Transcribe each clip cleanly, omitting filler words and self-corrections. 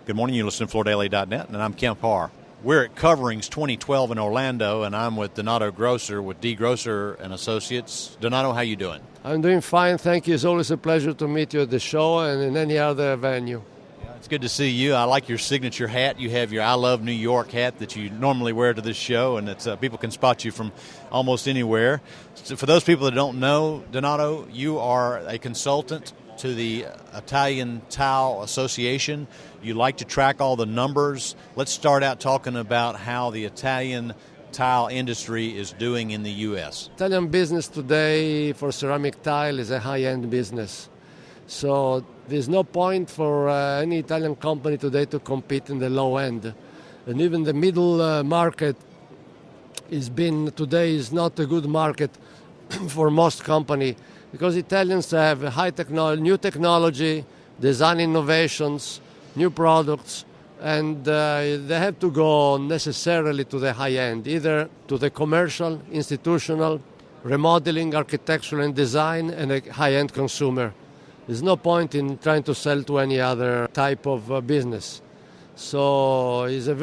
Good morning. You listen to FloorDaily.net, and I'm Kemp Harr. We're at Coverings 2012 in Orlando, and I'm with Donato Grosser with D. Grosser and Associates. Donato, how you doing? I'm doing fine, thank you. It's always a pleasure to meet you at the show and in any other venue. Yeah, it's good to see you. I like your signature hat. You have your I Love New York hat that you normally wear to this show, and it's people can spot you from almost anywhere. So for those people that don't know, Donato, you are a consultant to the Italian Tile Association. You like to track all the numbers. Let's start out talking about how the Italian tile industry is doing in the U.S. Italian business today for ceramic tile is a high-end business. So there's no point for any Italian company today to compete in the low end. And even the middle market today is not a good market for most companies, because Italians have high technology, new technology, design innovations, new products, and they have to go necessarily to the high end, either to the commercial, institutional, remodeling, architectural and design, and a high-end consumer. There's no point in trying to sell to any other type of business. So it's a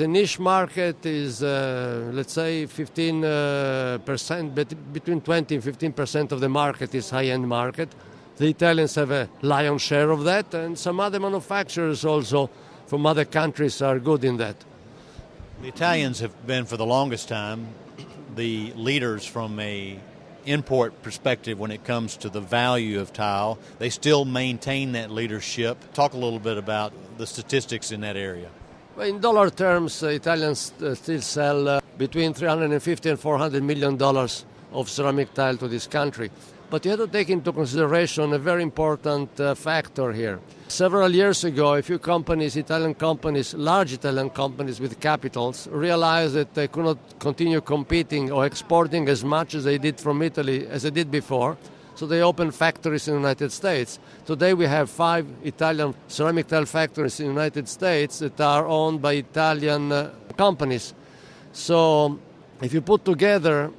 niche market, let's say 15%, but between 20 and 15% of the market is high-end market. The Italians have a lion's share of that, and some other manufacturers also from other countries are good in that. The Italians have been, for the longest time, the leaders from a import perspective when it comes to the value of tile. They still maintain that leadership. Talk a little bit about the statistics in that area. Well, in dollar terms, Italians still sell between $350 and $400 million of ceramic tile to this country. But you have to take into consideration a very important factor here. Several years ago, a few companies, Italian companies, large Italian companies with capitals, realized that they could not continue competing or exporting as much as they did from Italy as they did before. So they opened factories in the United States. Today we have 5 Italian ceramic tile factories in the United States that are owned by Italian companies. So if you put together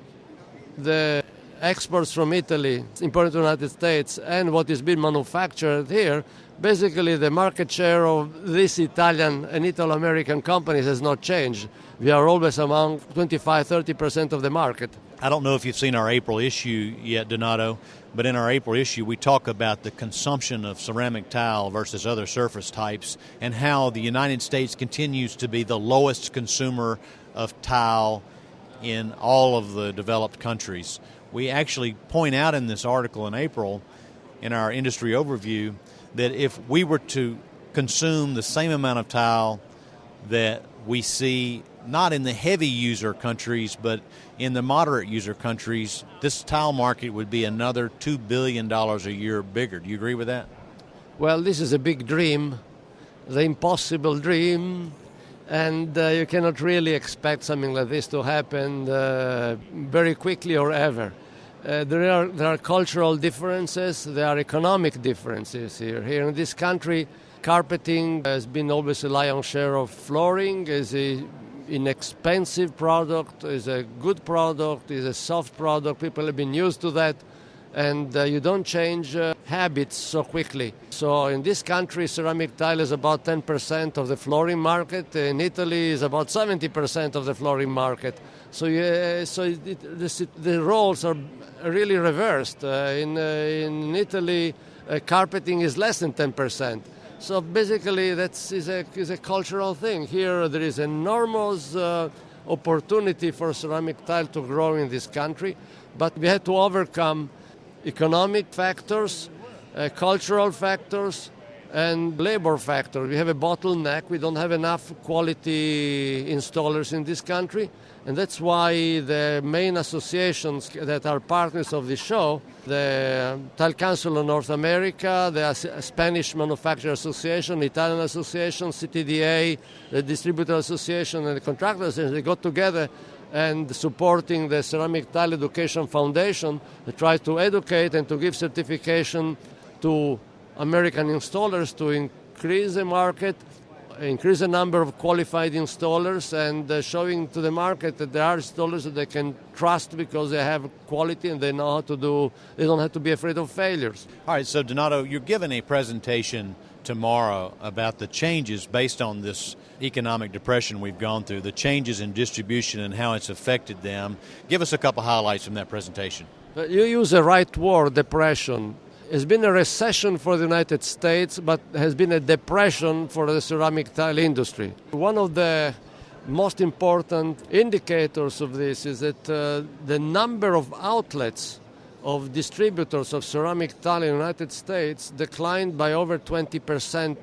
the exports from Italy, imported to the United States, and what is being manufactured here, basically the market share of these Italian and Italo-American companies has not changed. We are always among 25-30% of the market. I don't know if you've seen our April issue yet, Donato, but in our April issue we talk about the consumption of ceramic tile versus other surface types and how the United States continues to be the lowest consumer of tile in all of the developed countries. We actually point out in this article in April, in our industry overview, that if we were to consume the same amount of tile that we see not in the heavy user countries, but in the moderate user countries, this tile market would be another $2 billion a year bigger. Do you agree with that? Well, this is a big dream, the impossible dream, and you cannot really expect something like this to happen very quickly or ever. There are cultural differences, there are economic differences here. Here in this country, carpeting has been always a lion's share of flooring. Is an inexpensive product, is a good product, is a soft product. People have been used to that, and you don't change habits so quickly. So in this country, ceramic tile is about 10% of the flooring market. In Italy, is about 70% of the flooring market. So the roles are really reversed. In Italy, carpeting is less than 10%. So basically, that is a cultural thing. Here, there is enormous opportunity for ceramic tile to grow in this country, but we had to overcome economic factors, cultural factors, and labor factors. We have a bottleneck. We don't have enough quality installers in this country, and that's why the main associations that are partners of the show, the Tile Council of North America, the Spanish Manufacturer Association, Italian Association, CTDA, the Distributor Association, and the Contractor Association, they got together and supporting the Ceramic Tile Education Foundation to try to educate and to give certification to American installers to increase the market increase the number of qualified installers and showing to the market that there are installers that they can trust because they have quality and they know how to do, they don't have to be afraid of failures. All right, so Donato, you're giving a presentation tomorrow about the changes based on this economic depression we've gone through, the changes in distribution and how it's affected them. Give us a couple highlights from that presentation. You use the right word, depression. It's been a recession for the United States, but has been a depression for the ceramic tile industry. One of the most important indicators of this is that the number of outlets of distributors of ceramic tile in the United States declined by over 20%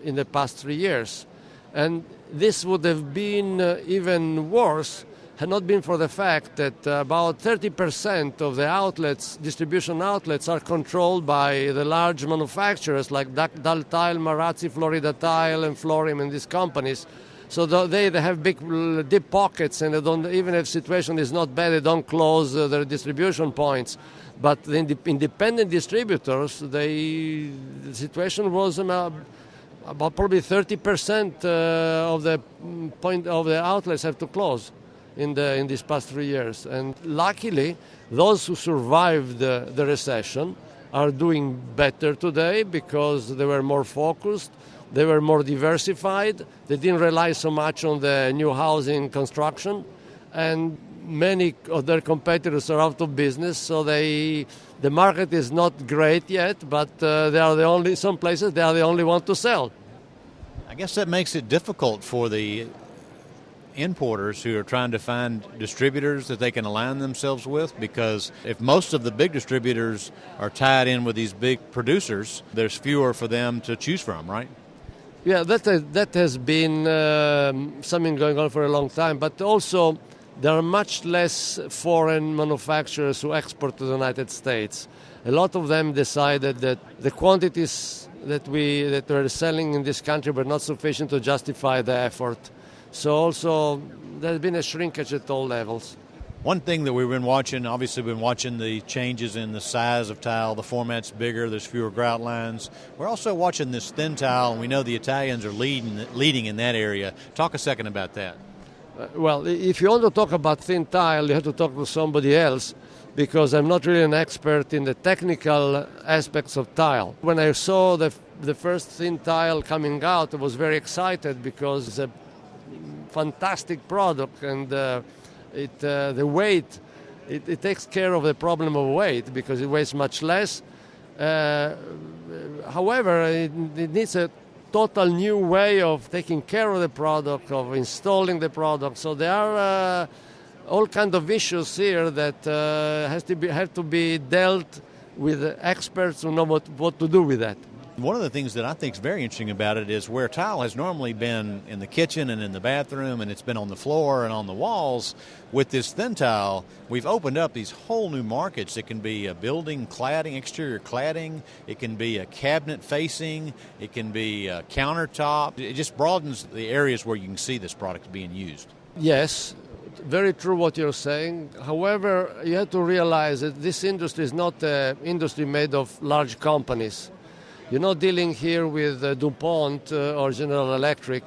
in the past 3 years. And this would have been even worse had not been for the fact that about 30% of the outlets, distribution outlets, are controlled by the large manufacturers like Dal Tile, Marazzi, Florida Tile, and Florim, and these companies. So they have big, deep pockets, and they don't, even if the situation is not bad, they don't close their distribution points. But the independent distributors, the situation was about probably 30% of the outlets have to close in these past 3 years. And luckily, those who survived the recession are doing better today because they were more focused, they were more diversified, they didn't rely so much on the new housing construction, and many of their competitors are out of business, so the market is not great yet, but some places they are the only one to sell. I guess that makes it difficult for the importers who are trying to find distributors that they can align themselves with, because if most of the big distributors are tied in with these big producers, there's fewer for them to choose from, right? Yeah, that has been something going on for a long time, but also there are much less foreign manufacturers who export to the United States. A lot of them decided that the quantities that we're selling in this country were not sufficient to justify the effort. So also there's been a shrinkage at all levels. One thing that we've been watching, obviously we've been watching the changes in the size of tile. The format's bigger, there's fewer grout lines. We're also watching this thin tile, and we know the Italians are leading in that area. Talk a second about that. Well, if you want to talk about thin tile, you have to talk to somebody else, because I'm not really an expert in the technical aspects of tile. When I saw the first thin tile coming out, I was very excited because it's a fantastic product, and the weight, it takes care of the problem of weight because it weighs much less. However, it needs a total new way of taking care of the product, of installing the product. So there are all kinds of issues here that have to be dealt with experts who know what to do with that. One of the things that I think is very interesting about it is where tile has normally been in the kitchen and in the bathroom, and it's been on the floor and on the walls. With this thin tile, we've opened up these whole new markets. It can be a building cladding, exterior cladding. It can be a cabinet facing. It can be a countertop. It just broadens the areas where you can see this product being used. Yes, very true what you're saying. However, you have to realize that this industry is not an industry made of large companies. You're not dealing here with DuPont or General Electric,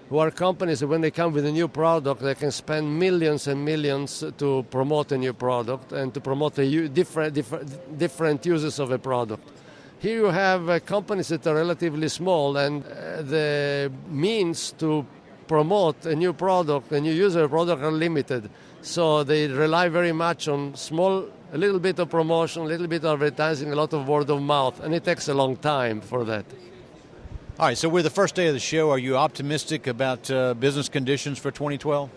who are companies that when they come with a new product, they can spend millions and millions to promote a new product and to promote different uses of a product. Here you have companies that are relatively small, and the means to promote a new product, a new user product, are limited. So they rely very much on a little bit of promotion, a little bit of advertising, a lot of word of mouth, and it takes a long time for that. All right, so we're the first day of the show. Are you optimistic about business conditions for 2012?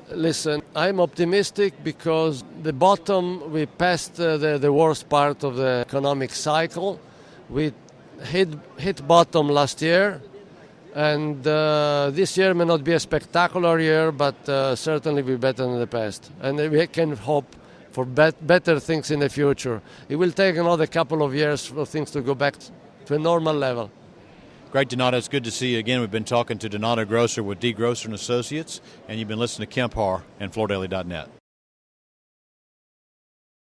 Listen, I'm optimistic because the bottom, we passed the worst part of the economic cycle. We hit bottom last year, and this year may not be a spectacular year, but certainly be better than the past. And we can hope for better things in the future. It will take another couple of years for things to go back to a normal level. Great, Donato. It's good to see you again. We've been talking to Donato Grosser with D. Grosser & Associates, and you've been listening to Kemp Harr and FloorDaily.net.